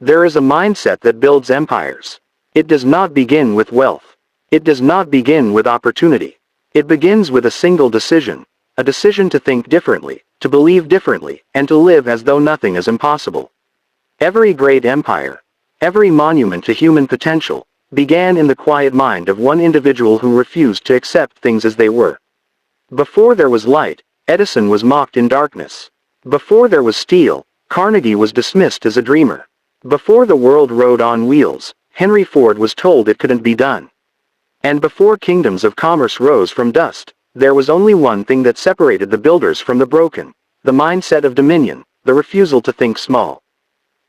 There is a mindset that builds empires. It does not begin with wealth. It does not begin with opportunity. It begins with a single decision. A decision to think differently, to believe differently, and to live as though nothing is impossible. Every great empire, every monument to human potential, began in the quiet mind of one individual who refused to accept things as they were. Before there was light, Edison was mocked in darkness. Before there was steel, Carnegie was dismissed as a dreamer. Before the world rode on wheels, Henry Ford was told it couldn't be done. And before kingdoms of commerce rose from dust, there was only one thing that separated the builders from the broken: the mindset of dominion, the refusal to think small.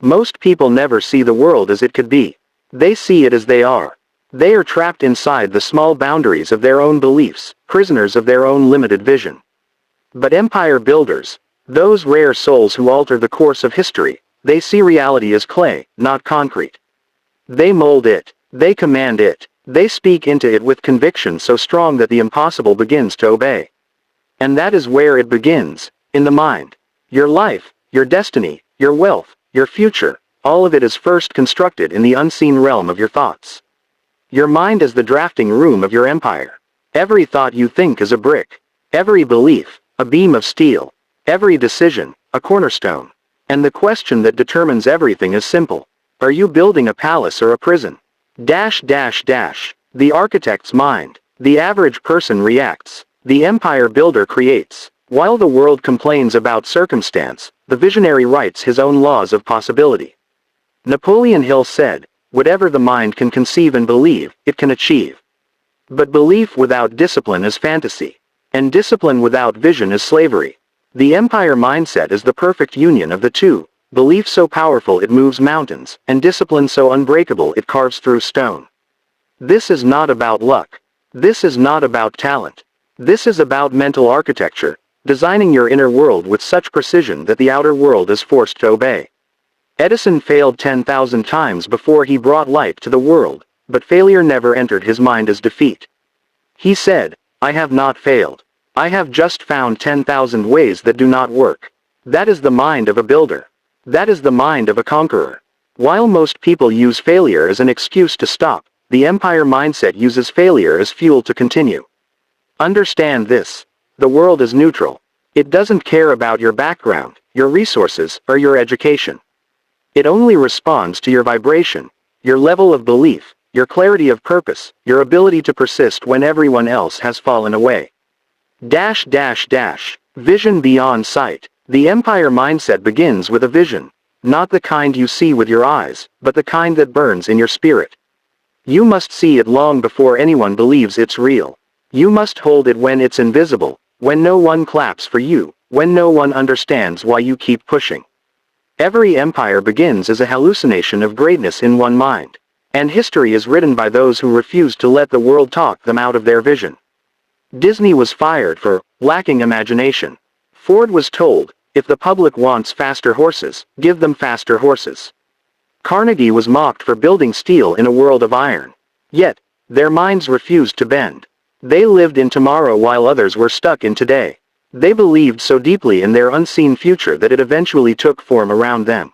Most people never see the world as it could be. They see it as they are. They are trapped inside the small boundaries of their own beliefs, prisoners of their own limited vision. But empire builders, those rare souls who alter the course of history, they see reality as clay, not concrete. They mold it. They command it. They speak into it with conviction so strong that the impossible begins to obey. And that is where it begins, in the mind. Your life, your destiny, your wealth, your future, all of it is first constructed in the unseen realm of your thoughts. Your mind is the drafting room of your empire. Every thought you think is a brick. Every belief, a beam of steel. Every decision, a cornerstone. And the question that determines everything is simple. Are you building a palace or a prison? The architect's mind. The average person reacts. The empire builder creates. While the world complains about circumstance, the visionary writes his own laws of possibility. Napoleon Hill said, "Whatever the mind can conceive and believe, it can achieve." But belief without discipline is fantasy. And discipline without vision is slavery. The empire mindset is the perfect union of the two. Belief so powerful it moves mountains, and discipline so unbreakable it carves through stone. This is not about luck. This is not about talent. This is about mental architecture, designing your inner world with such precision that the outer world is forced to obey. Edison failed 10,000 times before he brought light to the world, but failure never entered his mind as defeat. He said, "I have not failed. I have just found 10,000 ways that do not work." That is the mind of a builder. That is the mind of a conqueror. While most people use failure as an excuse to stop, the empire mindset uses failure as fuel to continue. Understand this. The world is neutral. It doesn't care about your background, your resources, or your education. It only responds to your vibration, your level of belief, your clarity of purpose, your ability to persist when everyone else has fallen away. Vision beyond sight. The empire mindset begins with a vision. Not the kind you see with your eyes, but the kind that burns in your spirit. You must see it long before anyone believes it's real. You must hold it when it's invisible, when no one claps for you, when no one understands why you keep pushing. Every empire begins as a hallucination of greatness in one mind. And history is written by those who refuse to let the world talk them out of their vision. Disney was fired for lacking imagination. Ford was told, "If the public wants faster horses, give them faster horses." Carnegie was mocked for building steel in a world of iron. Yet, their minds refused to bend. They lived in tomorrow while others were stuck in today. They believed so deeply in their unseen future that it eventually took form around them.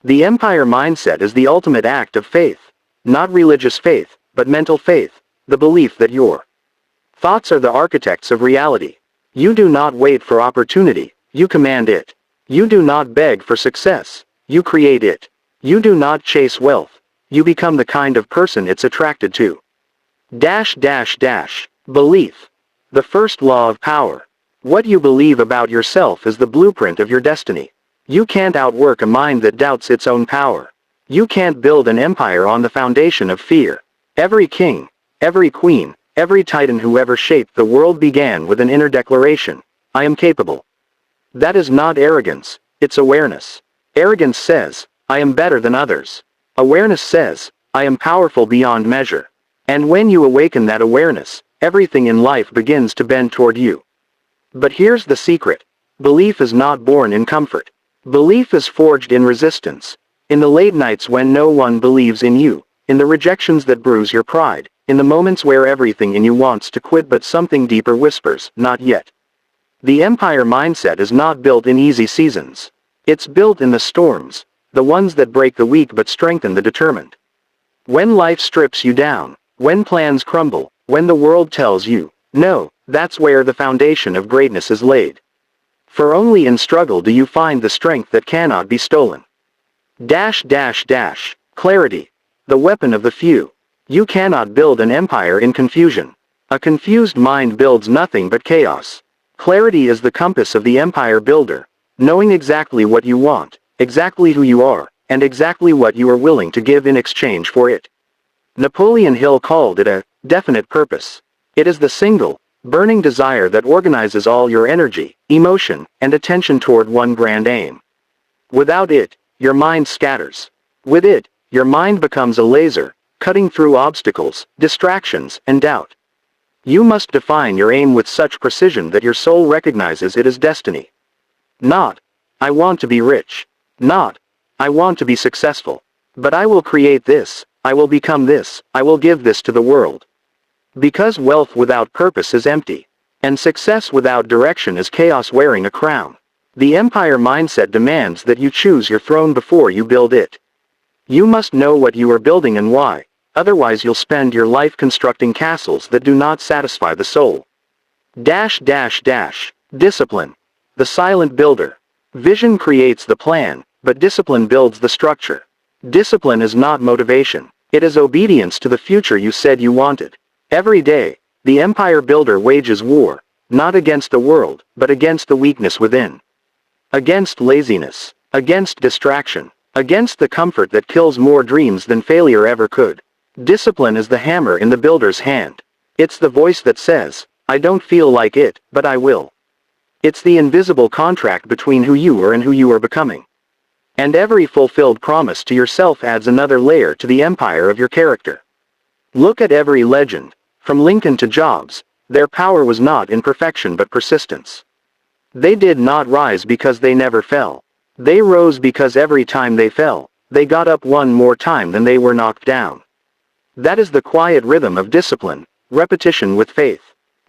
The empire mindset is the ultimate act of faith. Not religious faith, but mental faith, the belief that your thoughts are the architects of reality. You do not wait for opportunity, you command it. You do not beg for success, you create it. You do not chase wealth, you become the kind of person it's attracted to. Belief. The first law of power. What you believe about yourself is the blueprint of your destiny. You can't outwork a mind that doubts its own power. You can't build an empire on the foundation of fear. Every king, every queen, every titan who ever shaped the world began with an inner declaration: "I am capable." That is not arrogance, it's awareness. Arrogance says, "I am better than others." Awareness says, "I am powerful beyond measure." And when you awaken that awareness, everything in life begins to bend toward you. But here's the secret. Belief is not born in comfort. Belief is forged in resistance. In the late nights when no one believes in you, in the rejections that bruise your pride, in the moments where everything in you wants to quit but something deeper whispers, "Not yet." The empire mindset is not built in easy seasons. It's built in the storms. the ones that break the weak but strengthen the determined. When life strips you down, when plans crumble, when the world tells you, no, that's where the foundation of greatness is laid. For only in struggle do you find the strength that cannot be stolen. Clarity. The weapon of the few. You cannot build an empire in confusion. A confused mind builds nothing but chaos. Clarity is the compass of the empire builder, knowing exactly what you want, exactly who you are, and exactly what you are willing to give in exchange for it. Napoleon Hill called it a definite purpose. It is the single, burning desire that organizes all your energy, emotion, and attention toward one grand aim. Without it, your mind scatters. With it, your mind becomes a laser, cutting through obstacles, distractions, and doubt. You must define your aim with such precision that your soul recognizes it as destiny. Not, I want to be rich. Not, I want to be successful. But I will create this, I will become this, I will give this to the world. Because wealth without purpose is empty, and success without direction is chaos wearing a crown. The empire mindset demands that you choose your throne before you build it. You must know what you are building and why, otherwise you'll spend your life constructing castles that do not satisfy the soul. Discipline. The silent builder. Vision creates the plan, but discipline builds the structure. Discipline is not motivation, it is obedience to the future you said you wanted. Every day, the empire builder wages war, not against the world, but against the weakness within. Against laziness, against distraction, against the comfort that kills more dreams than failure ever could. Discipline is the hammer in the builder's hand. It's the voice that says, I don't feel like it, but I will. It's the invisible contract between who you are and who you are becoming. And every fulfilled promise to yourself adds another layer to the empire of your character. Look at every legend, from Lincoln to Jobs, their power was not in perfection but persistence. They did not rise because they never fell. They rose because every time they fell, they got up one more time than they were knocked down. That is the quiet rhythm of discipline, repetition with faith.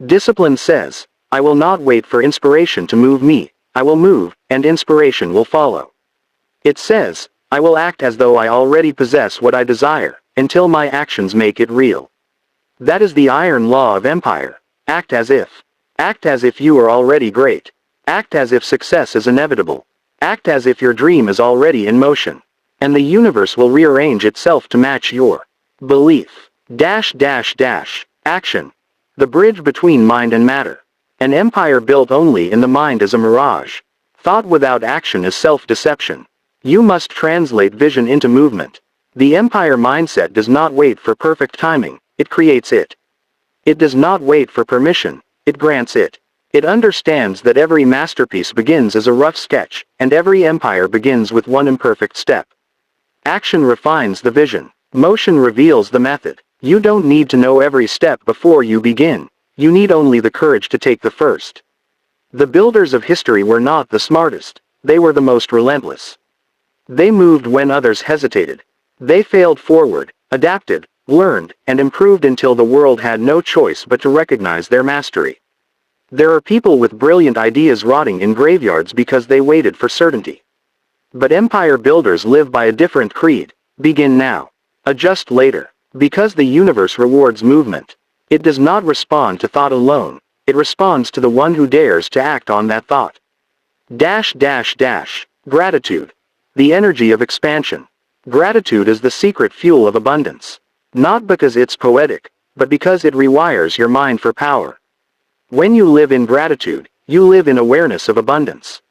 Discipline says, I will not wait for inspiration to move me, I will move, and inspiration will follow. It says, I will act as though I already possess what I desire, until my actions make it real. That is the iron law of empire. Act as if. Act as if you are already great. Act as if success is inevitable. Act as if your dream is already in motion. And the universe will rearrange itself to match your belief. Action. The bridge between mind and matter. An empire built only in the mind is a mirage. Thought without action is self-deception. You must translate vision into movement. The empire mindset does not wait for perfect timing, it creates it. It does not wait for permission, it grants it. It understands that every masterpiece begins as a rough sketch, and every empire begins with one imperfect step. Action refines the vision. Motion reveals the method. You don't need to know every step before you begin. You need only the courage to take the first. The builders of history were not the smartest. They were the most relentless. They moved when others hesitated. They failed forward, adapted, learned, and improved until the world had no choice but to recognize their mastery. There are people with brilliant ideas rotting in graveyards because they waited for certainty. But empire builders live by a different creed. Begin now. Adjust later. Because the universe rewards movement. It does not respond to thought alone. It responds to the one who dares to act on that thought. Gratitude. The energy of expansion. Gratitude is the secret fuel of abundance. Not because it's poetic, but because it rewires your mind for power. When you live in gratitude, you live in awareness of abundance.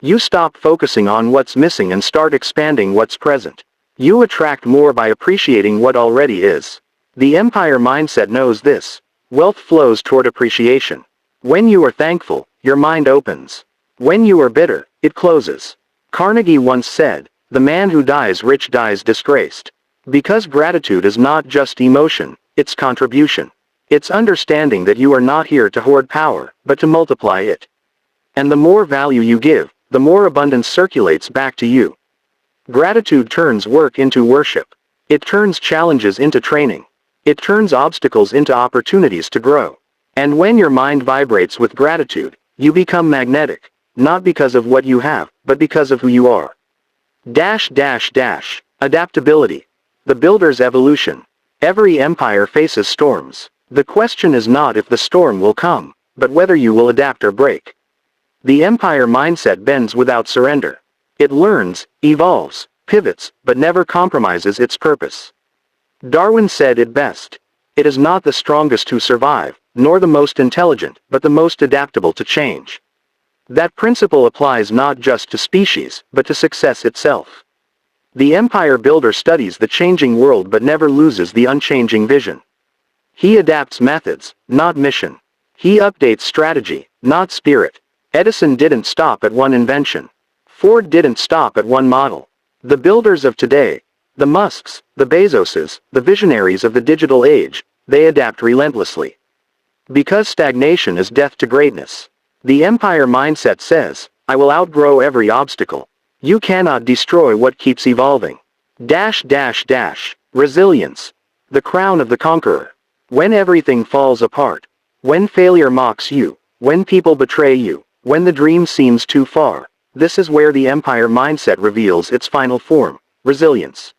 You stop focusing on what's missing and start expanding what's present. You attract more by appreciating what already is. The empire mindset knows this. Wealth flows toward appreciation. When you are thankful, your mind opens. When you are bitter, it closes. Carnegie once said, the man who dies rich dies disgraced. Because gratitude is not just emotion, it's contribution. It's understanding that you are not here to hoard power, but to multiply it. And the more value you give, the more abundance circulates back to you. Gratitude turns work into worship. It turns challenges into training. It turns obstacles into opportunities to grow. And when your mind vibrates with gratitude, you become magnetic, not because of what you have, but because of who you are. Adaptability. The builder's evolution. Every empire faces storms. The question is not if the storm will come, but whether you will adapt or break. The empire mindset bends without surrender. It learns, evolves, pivots, but never compromises its purpose. Darwin said it best. It is not the strongest who survive, nor the most intelligent, but the most adaptable to change. That principle applies not just to species, but to success itself. The empire builder studies the changing world but never loses the unchanging vision. He adapts methods, not mission. He updates strategy, not spirit. Edison didn't stop at one invention. Ford didn't stop at one model. The builders of today, the Musks, the Bezoses, the visionaries of the digital age, they adapt relentlessly. Because stagnation is death to greatness. The empire mindset says, I will outgrow every obstacle. You cannot destroy what keeps evolving. Resilience. The crown of the conqueror. When everything falls apart. When failure mocks you. When people betray you. When the dream seems too far. This is where the empire mindset reveals its final form, resilience.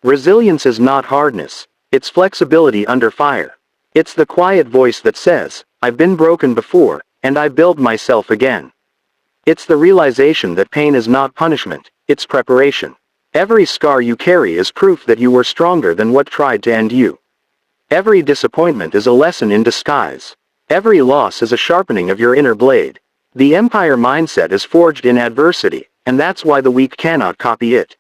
Resilience is not hardness, it's flexibility under fire. It's the quiet voice that says, I've been broken before, and I build myself again. It's the realization that pain is not punishment, it's preparation. Every scar you carry is proof that you were stronger than what tried to end you. Every disappointment is a lesson in disguise. Every loss is a sharpening of your inner blade. The empire mindset is forged in adversity, and that's why the weak cannot copy it.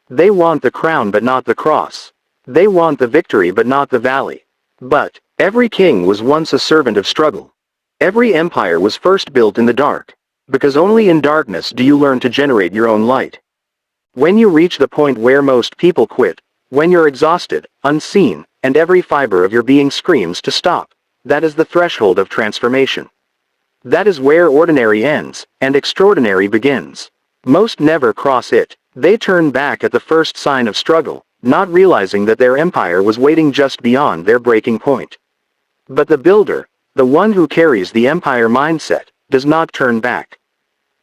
They want the crown but not the cross. They want the victory but not the valley. But every king was once a servant of struggle. Every empire was first built in the dark, because only in darkness do you learn to generate your own light. When you reach the point where most people quit, when you're exhausted, unseen, and every fiber of your being screams to stop, that is the threshold of transformation. That is where ordinary ends, and extraordinary begins. Most never cross it. They turn back at the first sign of struggle, not realizing that their empire was waiting just beyond their breaking point. But the builder, the one who carries the empire mindset, does not turn back.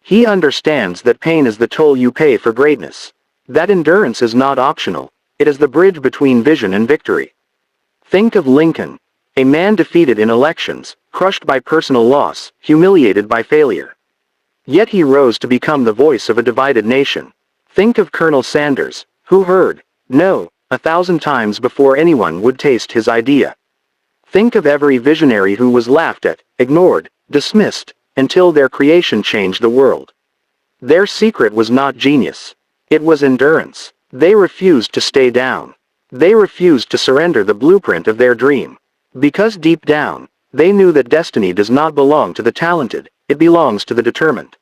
He understands that pain is the toll you pay for greatness. That endurance is not optional, it is the bridge between vision and victory. Think of Lincoln, a man defeated in elections, crushed by personal loss, humiliated by failure. Yet he rose to become the voice of a divided nation. Think of Colonel Sanders, who heard, no, 1,000 times before anyone would taste his idea. Think of every visionary who was laughed at, ignored, dismissed, until their creation changed the world. Their secret was not genius. It was endurance. They refused to stay down. They refused to surrender the blueprint of their dream. Because deep down, they knew that destiny does not belong to the talented, it belongs to the determined.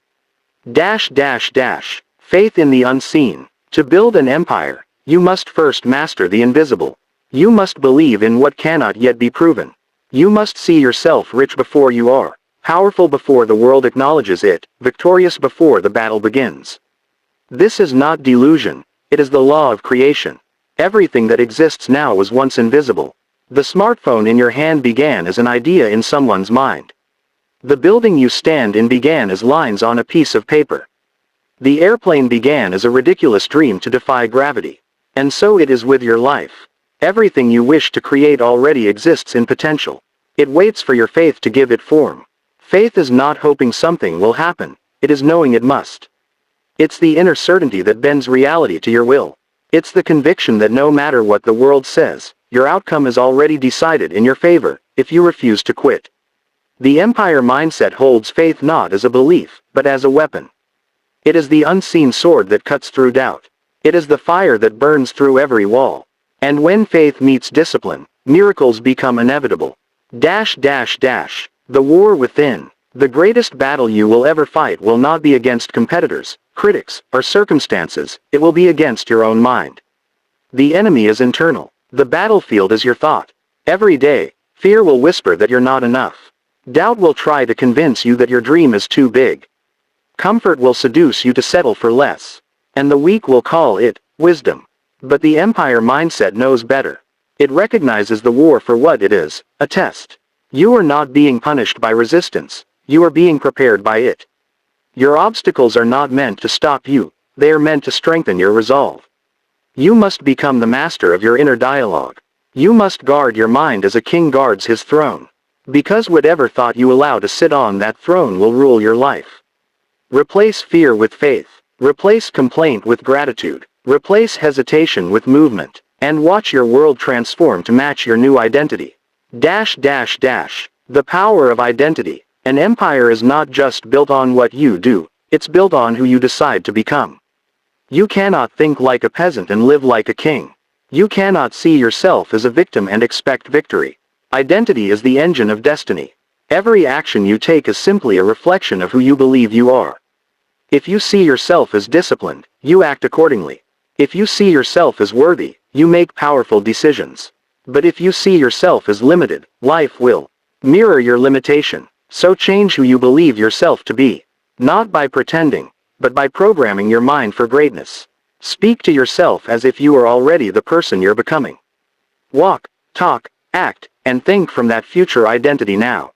Faith in the unseen. To build an empire, you must first master the invisible. You must believe in what cannot yet be proven. You must see yourself rich before you are, powerful before the world acknowledges it, victorious before the battle begins. This is not delusion, it is the law of creation. Everything that exists now was once invisible. The smartphone in your hand began as an idea in someone's mind. The building you stand in began as lines on a piece of paper. The airplane began as a ridiculous dream to defy gravity. And so it is with your life. Everything you wish to create already exists in potential. It waits for your faith to give it form. Faith is not hoping something will happen, it is knowing it must. It's the inner certainty that bends reality to your will. It's the conviction that no matter what the world says, your outcome is already decided in your favor, if you refuse to quit. The empire mindset holds faith not as a belief, but as a weapon. It is the unseen sword that cuts through doubt. It is the fire that burns through every wall. And when faith meets discipline, miracles become inevitable. The war within. The greatest battle you will ever fight will not be against competitors, critics, or circumstances, it will be against your own mind. The enemy is internal. The battlefield is your thought. Every day, fear will whisper that you're not enough. Doubt will try to convince you that your dream is too big. Comfort will seduce you to settle for less. And the weak will call it wisdom. But the empire mindset knows better. It recognizes the war for what it is, a test. You are not being punished by resistance. You are being prepared by it. Your obstacles are not meant to stop you. they are meant to strengthen your resolve. You must become the master of your inner dialogue. You must guard your mind as a king guards his throne. Because whatever thought you allow to sit on that throne will rule your life. Replace fear with faith. Replace complaint with gratitude. Replace hesitation with movement. And watch your world transform to match your new identity. The power of identity. An empire is not just built on what you do, it's built on who you decide to become. You cannot think like a peasant and live like a king. You cannot see yourself as a victim and expect victory. Identity is the engine of destiny. Every action you take is simply a reflection of who you believe you are. If you see yourself as disciplined, you act accordingly. If you see yourself as worthy, you make powerful decisions. But if you see yourself as limited, life will mirror your limitation. So change who you believe yourself to be. Not by pretending, but by programming your mind for greatness. Speak to yourself as if you are already the person you're becoming. Walk, talk, act, and think from that future identity now.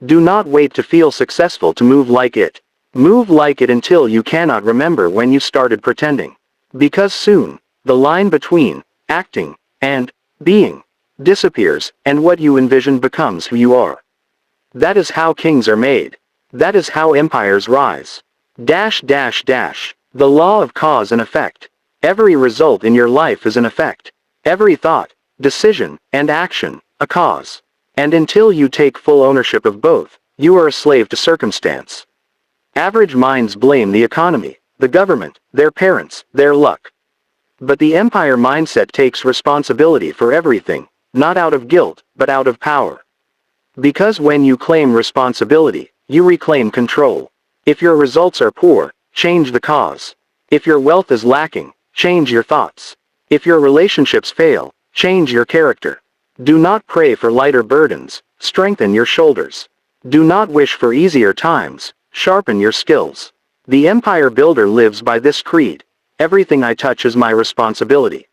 Do not wait to feel successful to move like it. Move like it until you cannot remember when you started pretending. Because soon, the line between acting and being disappears, and what you envision becomes who you are. That is how kings are made. That is how empires rise. The law of cause and effect. Every result in your life is an effect. Every thought, decision, and action, a cause. And until you take full ownership of both, you are a slave to circumstance. Average minds blame the economy, the government, their parents, their luck. But the empire mindset takes responsibility for everything, not out of guilt, but out of power. Because when you claim responsibility, you reclaim control. If your results are poor, change the cause. If your wealth is lacking, change your thoughts. If your relationships fail, change your character. Do not pray for lighter burdens, strengthen your shoulders. Do not wish for easier times, sharpen your skills. The empire builder lives by this creed. Everything I touch is my responsibility.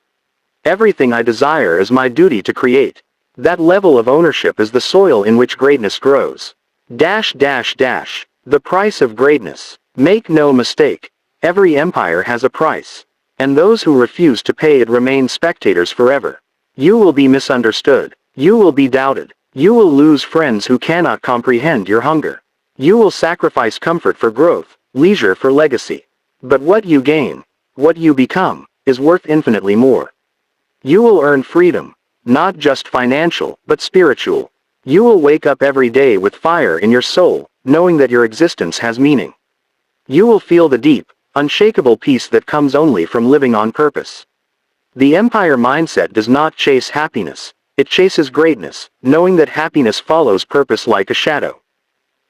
Everything I desire is my duty to create. That level of ownership is the soil in which greatness grows. The price of greatness. Make no mistake, every empire has a price. And those who refuse to pay it remain spectators forever. You will be misunderstood. You will be doubted. You will lose friends who cannot comprehend your hunger. You will sacrifice comfort for growth, leisure for legacy. But what you gain, what you become, is worth infinitely more. You will earn freedom, not just financial, but spiritual. You will wake up every day with fire in your soul, knowing that your existence has meaning. You will feel the deep, unshakable peace that comes only from living on purpose. The empire mindset does not chase happiness, it chases greatness, knowing that happiness follows purpose like a shadow.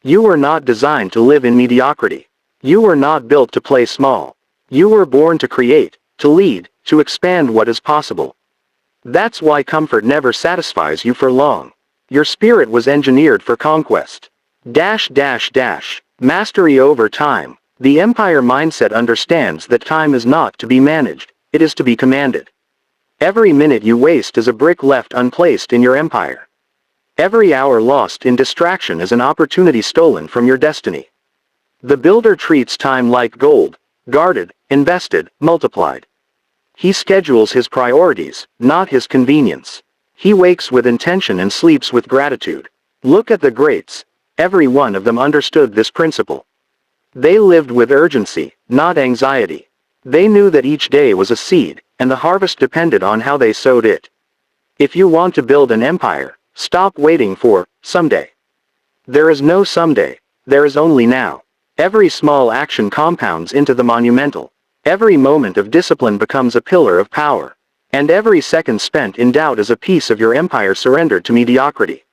You were not designed to live in mediocrity. You were not built to play small. You were born to create, to lead, to expand what is possible. That's why comfort never satisfies you for long. Your spirit was engineered for conquest. Mastery over time. The empire mindset understands that time is not to be managed, it is to be commanded. Every minute you waste is a brick left unplaced in your empire. Every hour lost in distraction is an opportunity stolen from your destiny. The builder treats time like gold, guarded, invested, multiplied. He schedules his priorities, not his convenience. He wakes with intention and sleeps with gratitude. Look at the greats. Every one of them understood this principle. They lived with urgency, not anxiety. They knew that each day was a seed, and the harvest depended on how they sowed it. If you want to build an empire, stop waiting for someday. There is no someday, there is only now. Every small action compounds into the monumental. Every moment of discipline becomes a pillar of power. And every second spent in doubt is a piece of your empire surrendered to mediocrity.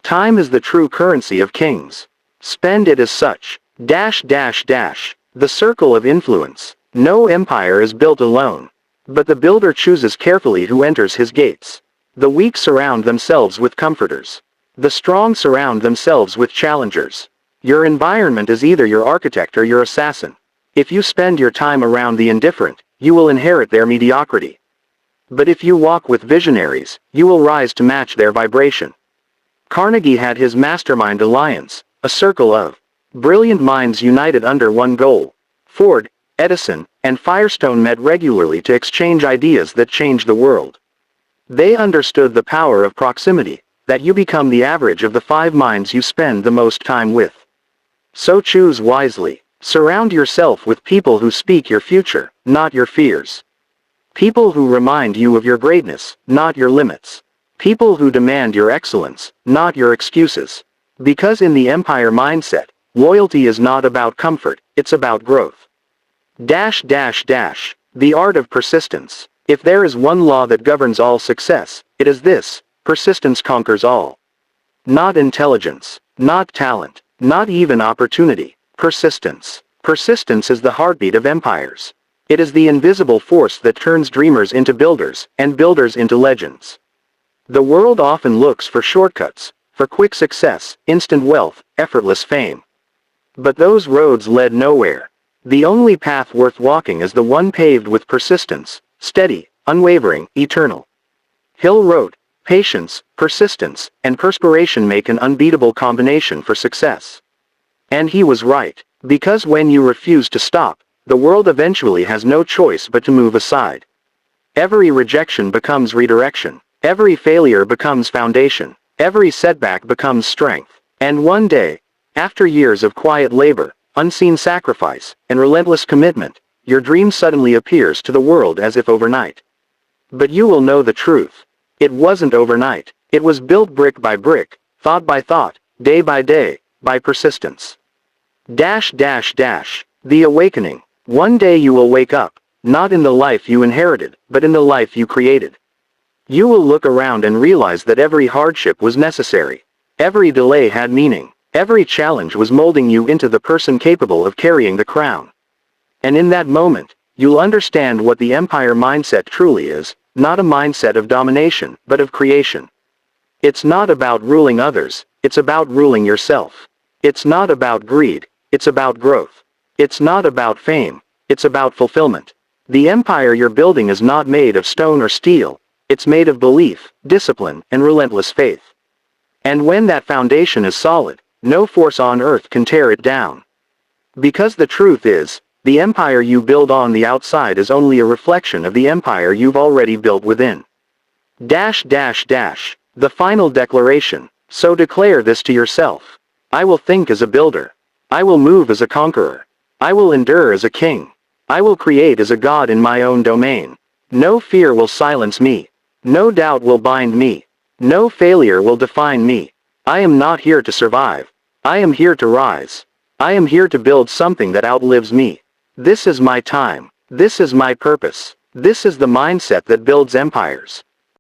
Time is the true currency of kings. Spend it as such. The circle of influence. No empire is built alone. But the builder chooses carefully who enters his gates. The weak surround themselves with comforters. The strong surround themselves with challengers. Your environment is either your architect or your assassin. If you spend your time around the indifferent, you will inherit their mediocrity. But if you walk with visionaries, you will rise to match their vibration. Carnegie had his mastermind alliance, a circle of brilliant minds united under one goal. Ford, Edison, and Firestone met regularly to exchange ideas that changed the world. They understood the power of proximity, that you become the average of the 5 minds you spend the most time with. So choose wisely. Surround yourself with people who speak your future, not your fears. People who remind you of your greatness, not your limits. People who demand your excellence, not your excuses. Because in the empire mindset, loyalty is not about comfort, it's about growth. The art of persistence. If there is one law that governs all success, it is this: persistence conquers all. Not intelligence, not talent, not even opportunity. Persistence. Persistence is the heartbeat of empires. It is the invisible force that turns dreamers into builders, and builders into legends. The world often looks for shortcuts, for quick success, instant wealth, effortless fame. But those roads led nowhere. The only path worth walking is the one paved with persistence, steady, unwavering, eternal. Hill wrote, "Patience, persistence, and perspiration make an unbeatable combination for success." And he was right, because when you refuse to stop, the world eventually has no choice but to move aside. Every rejection becomes redirection. Every failure becomes foundation. Every setback becomes strength. And one day, after years of quiet labor, unseen sacrifice, and relentless commitment, your dream suddenly appears to the world as if overnight. But you will know the truth. It wasn't overnight. It was built brick by brick, thought by thought, day by day, by persistence. The awakening. One day you will wake up, not in the life you inherited, but in the life you created. You will look around and realize that every hardship was necessary. Every delay had meaning. Every challenge was molding you into the person capable of carrying the crown. And in that moment, you'll understand what the empire mindset truly is, not a mindset of domination, but of creation. It's not about ruling others, it's about ruling yourself. It's not about greed, it's about growth. It's not about fame, it's about fulfillment. The empire you're building is not made of stone or steel, it's made of belief, discipline, and relentless faith. And when that foundation is solid, no force on earth can tear it down. Because the truth is, the empire you build on the outside is only a reflection of the empire you've already built within. The final declaration. So declare this to yourself. I will think as a builder. I will move as a conqueror. I will endure as a king. I will create as a god in my own domain. No fear will silence me. No doubt will bind me. No failure will define me. I am not here to survive. I am here to rise. I am here to build something that outlives me. This is my time. This is my purpose. This is the mindset that builds empires.